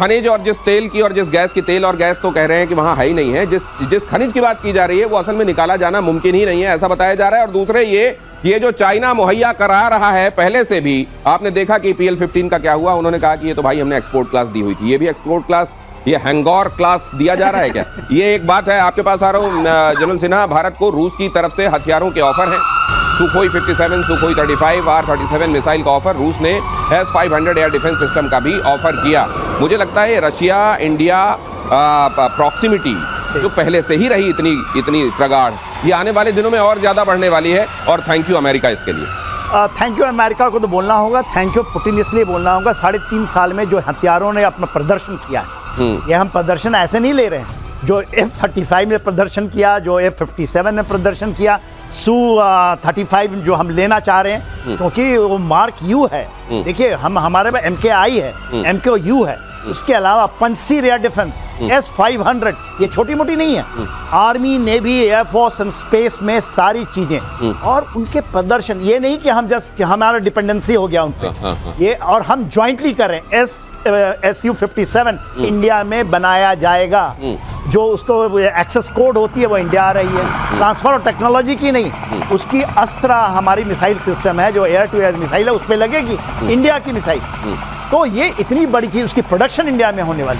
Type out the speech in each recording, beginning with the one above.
खनिज और जिस तेल की और जिस गैस की, तेल और गैस तो कह रहे हैं कि वहां है ही नहीं है, जिस खनिज की बात की जा रही है वो असल में निकाला जाना मुमकिन ही नहीं है, ऐसा बताया जा रहा है। और दूसरे ये जो चाइना मुहैया करा रहा है पहले से भी, आपने देखा कि PL-15 का क्या हुआ, उन्होंने कहा कि ये तो भाई हमने एक्सपोर्ट क्लास दी हुई थी, ये भी एक्सपोर्ट क्लास, ये हैंगौर क्लास दिया जा रहा है क्या? ये एक बात है। आपके पास आ रहा हूं जनरल सिन्हा, भारत को रूस की तरफ से हथियारों के ऑफर हैं, सुखोई 57, सुखोई 35, R-37 मिसाइल का ऑफर, रूस ने S-500 एयर डिफेंस सिस्टम का भी ऑफर किया। मुझे लगता है रशिया इंडिया प्रॉक्सिमिटी जो पहले से ही रही इतनी प्रगाढ़, ये आने वाले दिनों में और ज्यादा बढ़ने वाली है। और थैंक यू अमेरिका इसके लिए। थैंक यू अमेरिका को तो बोलना होगा, थैंक यू पुतिन इसलिए बोलना होगा, 3.5 साल में जो हथियारों ने अपना प्रदर्शन किया है, ये हम प्रदर्शन ऐसे नहीं ले रहे हैं। जो F-35 ने प्रदर्शन किया, जो F-57 ने प्रदर्शन किया, Su-35 जो हम लेना चाह रहे हैं, क्योंकि वो मार्क यू है। देखिए हमारे में MKI है, MKU है, उसके अलावा पंसी एयर डिफेंस S-500, ये छोटी मोटी नहीं है। Army, navy, air force and space में सारी चीजें, और उनके प्रदर्शन, ये नहीं कि हम जस्ट हमारा डिपेंडेंसी हो गया उन पे, ये और हम ज्वाइंटली कर रहे हैं। Su-57 इंडिया में बनाया जाएगा, जो उसको एक्सेस कोड होती है वो इंडिया आ रही है, ट्रांसफर और टेक्नोलॉजी की नहीं, उसकी अस्त्रा हमारी मिसाइल सिस्टम है जो एयर टू एयर मिसाइल है, उस पर लगेगी इंडिया की मिसाइल। तो ये इतनी बड़ी चीज, उसकी प्रोडक्शन इंडिया में होने वाली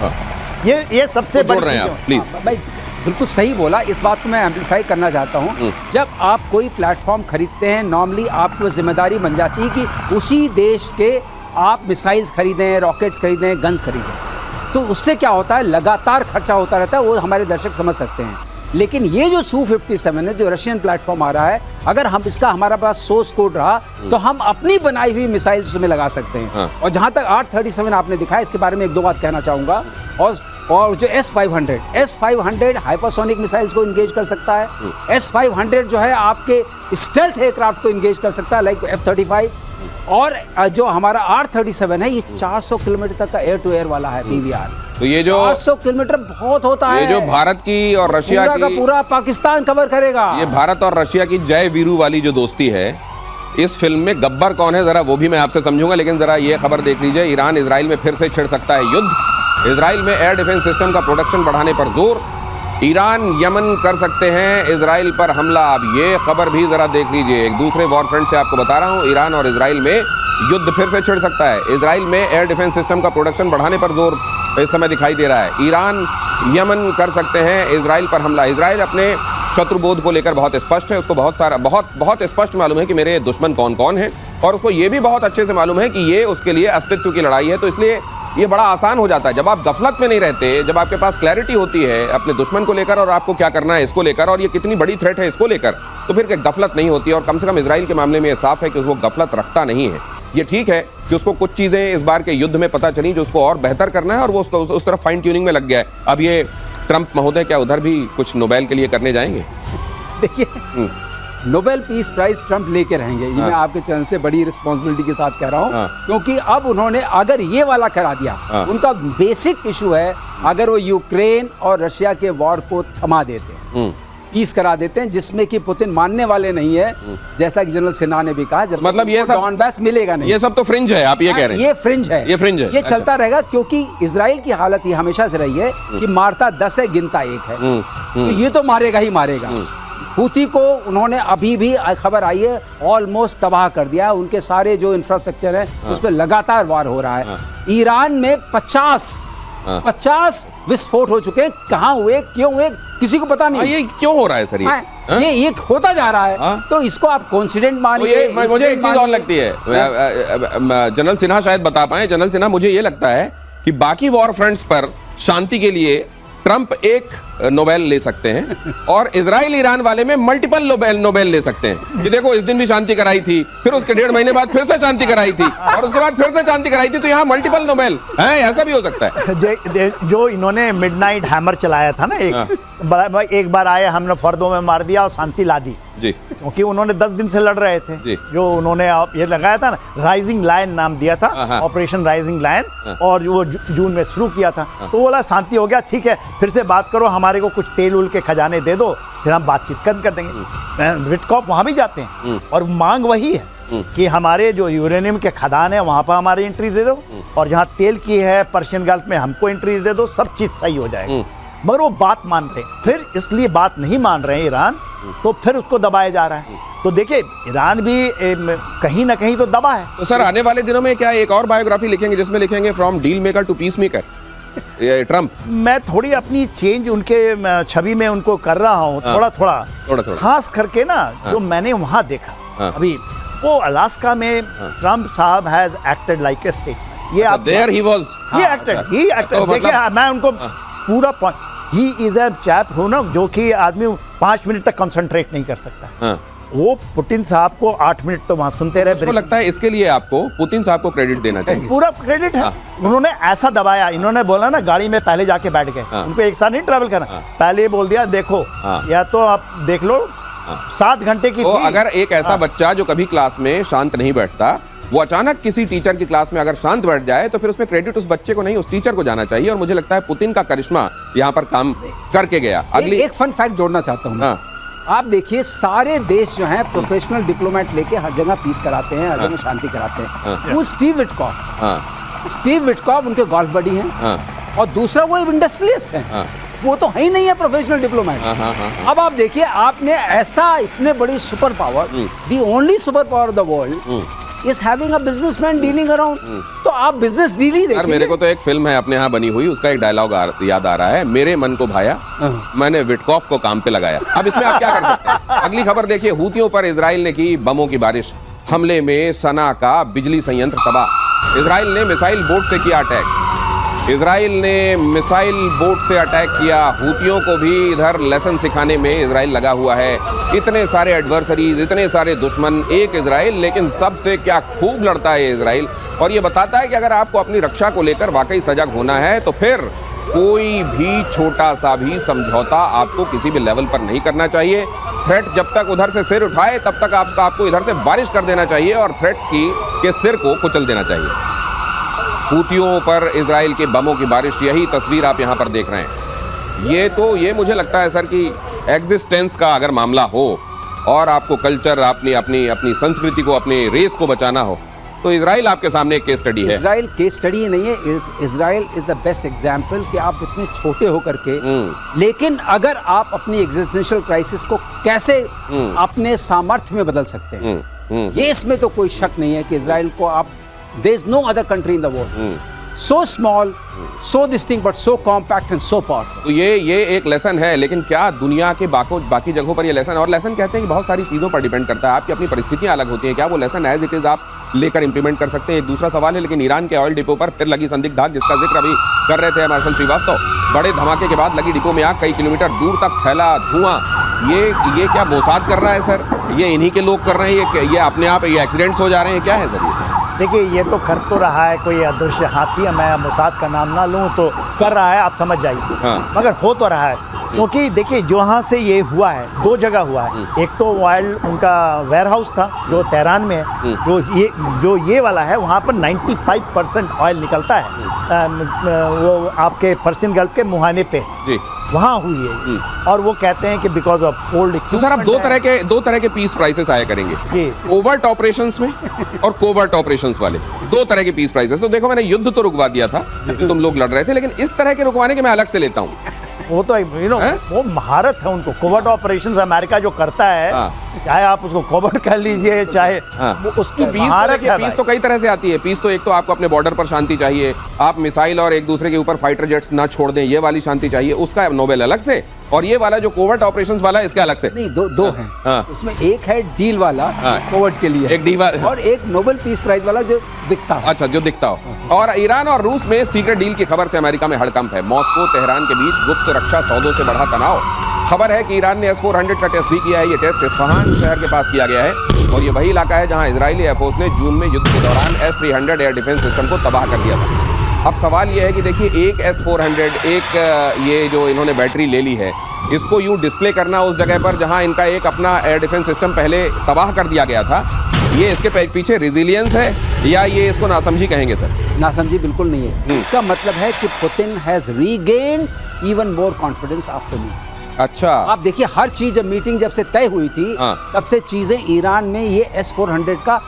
है, ये सबसे बड़ी चीज है। प्लीज भाई बिल्कुल सही बोला, इस बात को मैं एम्पलीफाई करना चाहता हूँ। जब आप कोई प्लेटफॉर्म खरीदते हैं, नॉर्मली आपकी जिम्मेदारी बन जाती है कि उसी देश के आप मिसाइल्स खरीदें, रॉकेट्स खरीदें, गन्स खरीदें, तो उससे क्या होता है, लगातार खर्चा होता रहता है, वो हमारे दर्शक समझ सकते हैं। लेकिन ये जो Su-57 है, जो रशियन प्लेटफॉर्म आ रहा है, अगर हम इसका हमारा पास सोर्स कोड रहा तो हम अपनी बनाई हुई मिसाइल उसमें लगा सकते हैं। और जहाँ तक R-37 आपने दिखाया, इसके बारे में एक दो बात कहना चाहूँगा। और जो S-500 हाइपरसोनिक मिसाइल्स को इंगेज कर सकता है। S-500 जो है आपके स्टेल्थ एयरक्राफ्ट को इंगेज कर सकता है, लाइक F-35। और जो हमारा R-37 है, ये 400 किलोमीटर तक का एयर टू एयर वाला है PVR। तो ये जो 400 किलोमीटर बहुत होता है। ये जो भारत की और रशिया की, पूरा पाकिस्तान कवर करेगा। ये भारत और रशिया की जय वीरू वाली जो दोस्ती है, इस फिल्म में गब्बर कौन है जरा वो भी मैं आपसे समझूंगा। लेकिन जरा ये खबर देख लीजिए, ईरान इजराइल में फिर से छिड़ सकता है युद्ध, इजराइल में एयर डिफेंस सिस्टम का प्रोडक्शन बढ़ाने पर जोर, ईरान यमन कर सकते हैं इजराइल पर हमला। अब ये खबर भी जरा देख लीजिए, एक दूसरे वॉर फ्रंट से आपको बता रहा हूं, ईरान और इजराइल में युद्ध फिर से छिड़ सकता है। इजराइल में एयर डिफेंस सिस्टम का प्रोडक्शन बढ़ाने पर जोर इस समय दिखाई दे रहा है। ईरान यमन कर सकते हैं इजराइल पर हमला। इजराइल अपने शत्रुबोध को लेकर बहुत स्पष्ट है, उसको बहुत स्पष्ट मालूम है कि मेरे दुश्मन कौन कौन है, और उसको ये भी बहुत अच्छे से मालूम है कि ये उसके लिए अस्तित्व की लड़ाई है। तो इसलिए ये बड़ा आसान हो जाता है जब आप गफलत में नहीं रहते, जब आपके पास क्लैरिटी होती है अपने दुश्मन को लेकर और आपको क्या करना है इसको लेकर, और ये कितनी बड़ी थ्रेट है इसको लेकर, तो फिर गफलत नहीं होती। और कम से कम इजराइल के मामले में ये साफ है कि उसको गफलत रखता नहीं है। ये ठीक है कि उसको कुछ चीजें इस बार के युद्ध में पता चली जो उसको और बेहतर करना है, और वो उसको उस तरफ फाइन ट्यूनिंग में लग गया है। अब ये ट्रंप महोदय क्या उधर भी कुछ नोबेल के लिए करने जाएंगे? देखिए, नोबेल पीस प्राइज ट्रंप लेके रहेंगे, ये मैं आपके चैनल से बड़ी रिस्पॉन्सिबिलिटी के साथ कह रहा हूँ। क्योंकि अब उन्होंने अगर ये वाला करा दिया, उनका बेसिक इशू है, अगर वो यूक्रेन और रशिया के वॉर को थमा देते हैं, पीस करा देते हैं, जिसमें कि पुतिन मानने वाले नहीं है, जैसा कि जनरल सिन्हा ने भी कहा, जब मतलब ये सब डॉनबैस मिलेगा नहीं। ये सब तो फ्रिंज है, आप ये कह रहे हैं? ये फ्रिंज है, ये फ्रिंज है, ये चलता रहेगा। क्योंकि इजराइल की हालत ये हमेशा से रही है कि मारता 10 है, गिनता 1 है, तो ये तो मारेगा ही मारेगा। हूती को उन्होंने अभी भी खबर आई है ऑलमोस्ट तबाह कर दिया है, उनके सारे जो इंफ्रास्ट्रक्चर है उस पर लगातार वार हो रहा है। ईरान में 50 विस्फोट हो चुके हैं, कहाँ हुए, क्यों हुए, किसी को पता नहीं। ये क्यों हो रहा है सर? ये एक होता जा रहा है, तो इसको आप कॉन्फिडेंट मानिए। मुझे एक चीज और लगती है, जनरल सिन्हा शायद बता पाए। जनरल सिन्हा, मुझे ये लगता है कि बाकी वॉर फ्रंट्स पर शांति के लिए ट्रंप एक नोबेल ले सकते हैं और इजराइल ईरान वाले में मल्टीपल नोबेल ले सकते हैं कि देखो इस दिन भी शांति कराई थी, फिर उसके 1.5 महीने बाद फिर से शांति कराई थी, और उसके बाद फिर से शांति कराई थी, तो यहाँ मल्टीपल नोबेल है, ऐसा भी हो सकता है। जो इन्होंने मिडनाइट हैमर चलाया था ना, एक बार आए, हमने फर्दों में मार दिया और शांति ला दी जी, क्योंकि उन्होंने 10 दिन से लड़ रहे थे जी। जो उन्होंने ये लगाया था ना, राइजिंग लायन नाम दिया था, ऑपरेशन राइजिंग लायन, और वो जून में शुरू किया था। तो बोला शांति हो गया, ठीक है, फिर से बात करो, हमारे को कुछ तेल उल के खजाने दे दो, फिर हम बातचीत कर देंगे। विटकॉफ वहां भी जाते हैं और मांग वही है कि हमारे जो यूरेनियम के खदान है वहाँ पर हमारी एंट्री दे दो, और जहाँ तेल की है पर्शियन गल्फ में हमको एंट्री दे दो, सब चीज़ सही हो जाएगी। मगर वो बात मान रहे हैं, फिर इसलिए बात नहीं मान रहे हैं ईरान, तो फिर उसको दबाया जा रहा है। तो देखिए ईरान भी कहीं ना कहीं तो दबा है। तो सर आने वाले दिनों में क्या एक और बायोग्राफी लिखेंगे जिसमें लिखेंगे from deal maker to peace maker Trump? मैं थोड़ी अपनी चेंज उनके छवि में उनको कर रहा हूँ, थोड़ा थोड़ा खास करके ना जो मैंने वहाँ देखा अभी वो अलास्का में ट्रम्प साहब has acted like a state. ये आप there he was he acted देखिए मैं उनको पूरा point, he is a chap who ना जो कि आदमी 5 मिनट तक कंसंट्रेट नहीं कर सकता। वो पुतिन साहब को 8 मिनट तो वहां सुनते रहे। मुझको लगता है इसके लिए आपको पुतिन साहब को क्रेडिट देना चाहिए। पूरा क्रेडिट है। उन्होंने ऐसा दबाया, इन्होंने बोला ना गाड़ी में पहले जाके बैठ गए, उनको एक साथ नहीं ट्रैवल करना, पहले बोल दिया देखो या तो आप देख लो 7 घंटे की। तो अगर एक ऐसा बच्चा जो कभी क्लास में शांत नहीं बैठता, वो अचानक किसी टीचर की क्लास में अगर शांत बैठ जाए तो फिर उसमें क्रेडिट उस बच्चे को नहीं उस टीचर को जाना चाहिए। और मुझे लगता है पुतिन का करिश्मा यहाँ पर काम करके गया। अगली एक फन फैक्ट जोड़ना चाहता हूँ। आप देखिए सारे देश जो हैं प्रोफेशनल डिप्लोमेट लेके हर जगह पीस कराते हैं, हर जगह शांति कराते हैं। वो स्टीव विटकॉफ उनके गोल्फ बडी हैं, और दूसरा वो एक इंडस्ट्रियलिस्ट हैं, वो तो है ही नहीं है प्रोफेशनल डिप्लोमेट। अब आप देखिए आपने ऐसा इतने बड़ी super power, the only super power of the world is having a businessman dealing around, तो आप बिजनेस डील ही देखिए। मेरे को तो एक फिल्म है अपने यहाँ बनी हुई, उसका एक डायलॉग याद आ रहा है, मेरे मन को भाया मैंने विटकॉफ को काम पे लगाया। अब इसमें आप क्या कर सकते हैं? अगली खबर देखिए, हूतियों पर इजराइल ने की बमों की बारिश, हमले में सना का बिजली संयंत्र तबाह। इजराइल ने मिसाइल बोट से किया अटैक। इजराइल ने मिसाइल बोट से अटैक किया। हूतियों को भी इधर लेसन सिखाने में इजराइल लगा हुआ है। इतने सारे एडवर्सरीज, इतने सारे दुश्मन, एक इजराइल, लेकिन सबसे क्या खूब लड़ता है इजराइल। और ये बताता है कि अगर आपको अपनी रक्षा को लेकर वाकई सजग होना है तो फिर कोई भी छोटा सा भी समझौता आपको किसी भी लेवल पर नहीं करना चाहिए। थ्रेट जब तक उधर से सिर उठाए तब तक आपको इधर से बारिश कर देना चाहिए और थ्रेट के सिर को कुचल देना चाहिए। हूतियों पर इजराइल के बमों की बारिश, यही तस्वीर आप यहाँ पर देख रहे हैं। ये मुझे लगता है सर कि एग्जिस्टेंस का अगर मामला हो और आपको कल्चर, अपनी संस्कृति को, अपने रेस को बचाना हो, तो इजराइल आपके सामने एक केस स्टडी है। इजराइल केस स्टडी नहीं है, Israel is the best example कि आप इतने छोटे होकर के, लेकिन अगर आप अपनी एग्जिस्टेंशियल क्राइसिस को कैसे अपने सामर्थ्य में बदल सकते हैं, ये इसमें तो कोई शक नहीं है कि इजराइल को आप there is no other country in the world so small, so distinct but so compact and so powerful। तो ये एक लेसन है, लेकिन क्या दुनिया के बाकी जगहों पर ये लेसन, और लेसन कहते हैं कि बहुत सारी चीज़ों पर डिपेंड करता है, आपकी अपनी परिस्थितियां अलग होती हैं, क्या वो लेसन एज इट इज़ आप लेकर इंप्लीमेंट कर सकते हैं, एक दूसरा सवाल है। लेकिन ईरान के ऑयल डिपो पर फिर लगी संदिग्ध आग, जिसका जिक्र अभी कर रहे थे मार्शल श्रीवास्तव। बड़े धमाके के बाद लगी डिपो में आग, कई किलोमीटर दूर तक फैला धुआं। ये क्या मोसाद कर रहा है सर? ये इन्हीं के लोग कर रहे हैं? ये अपने आप ये एक्सीडेंट्स हो जा रहे हैं? क्या है सर ये? देखिए ये तो कर तो रहा है कोई अदृश्य हाथी, मैं मोसाद का नाम ना लूँ तो कर रहा है, आप समझ जाइए। मगर हो तो रहा है, क्योंकि देखिए जहाँ से ये हुआ है 2 जगह हुआ है। एक तो ऑयल उनका वेयर हाउस था जो तेहरान में है, जो ये वाला है वहाँ पर 95% ऑयल निकलता है, वो आपके पर्शियन गल्फ के मुहाने पे जी वहाँ हुई है। और वो कहते हैं कि बिकॉज ऑफ ओल्ड। तो सर अब दो तरह के पीस प्राइसेस आया करेंगे, ओवर्ट ऑपरेशंस में और कोवर्ट ऑपरेशंस वाले, 2 तरह के पीस प्राइसेस। तो देखो मैंने युद्ध तो रुकवा दिया था, तुम लोग लड़ रहे थे, लेकिन इस तरह के रुकवाने के मैं अलग से लेता हूँ। वो तो वो महारत है उनको। कोवर्ट ऑपरेशंस अमेरिका जो करता है, चाहे आप उसको कोवर्ट कर लीजिए चाहे उसकी महारत है। पीस तो कई तरह से आती है। पीस तो एक तो आपको अपने बॉर्डर पर शांति चाहिए, आप मिसाइल और एक दूसरे के ऊपर फाइटर जेट्स ना छोड़ दें, ये वाली शांति चाहिए, उसका नोबेल अलग से। और ये वाला जो कोवर्ट ऑपरेशंस वाला, इसके अलग से नहीं, दो हैं। उसमें एक है डील वाला कोवर्ट के लिए, एक डील और एक नोबेल पीस प्राइज वाला जो दिखता हो। अच्छा, जो दिखता हो। और ईरान और रूस में सीक्रेट डील की खबर से अमेरिका में हड़कंप है। मॉस्को तेहरान के बीच गुप्त रक्षा सौदों से बढ़ा तनाव। खबर है कि ईरान ने S-400 का टेस्ट भी किया है। ये टेस्ट इस्फहान शहर के पास किया गया है, और ये वही इलाका है जहां इजरायली एयरफोर्स ने जून में युद्ध के दौरान S-300 एयर डिफेंस सिस्टम को तबाह कर दिया था। अब सवाल ये है कि देखिए, एक S-400, एक ये जो इन्होंने बैटरी ले ली है, इसको यूँ डिस्प्ले करना उस जगह पर जहां इनका एक अपना एयर डिफेंस सिस्टम पहले तबाह कर दिया गया था, ये इसके पीछे रेजिलियंस है या ये इसको नासमझी कहेंगे सर? नासमझी बिल्कुल नहीं है। इसका मतलब है कि Putin has regained even more confidence after me. अच्छा, आप देखिए हर चीज, जब मीटिंग जब से तय हुई थी तब से चीजें ईरान में ये S-400 का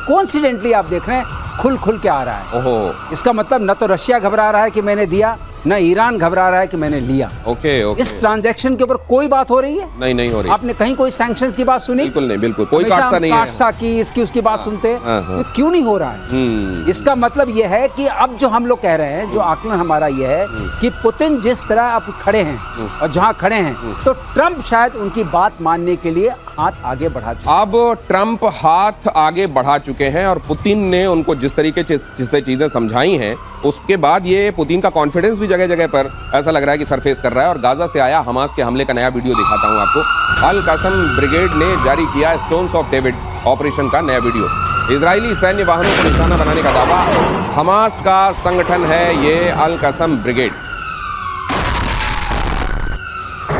कोइंसिडेंटली आप देख रहे हैं खुल खुल के आ रहा है। ओहो, इसका मतलब न तो रशिया घबरा रहा है कि मैंने दिया, न ईरान घबरा रहा है कि मैंने लिया। Okay okay. इस ट्रांजैक्शन के ऊपर कोई बात हो रही है? नहीं हो रही। आपने कहीं कोई सैंक्शंस की बात सुनी? बिल्कुल नहीं, बिल्कुल कोई हमेशा काटसा हम नहीं है। काटसा की, इसकी उसकी बात सुनते हैं, हाँ। तो क्यों नहीं हो रहा है? इसका मतलब यह है कि अब जो हम लोग कह रहे हैं, जो आकलन हमारा यह है कि पुतिन जिस तरह अब खड़े हैं और जहां खड़े हैं, तो ट्रंप शायद उनकी बात मानने के लिए हाथ आगे बढ़ा चुके हैं। अब ट्रंप हाथ आगे बढ़ा चुके हैं और पुतिन ने उनको जिस तरीके से चीजें समझाई हैं, उसके बाद ये पुतिन का कॉन्फिडेंस भी जगह जगह पर ऐसा लग रहा है कि सरफेस कर रहा है। और गाजा से आया हमास के हमले का नया वीडियो दिखाता हूं आपको। अल कसम ब्रिगेड ने जारी किया स्टोन्स ऑफ डेविड ऑपरेशन का नया वीडियो। इजरायली सैन्य वाहनों को निशाना बनाने का दावा। हमास का संगठन है ये अल कसम ब्रिगेड।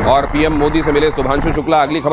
और पीएम मोदी से मिले शुभांशु शुक्ला। अगली खबर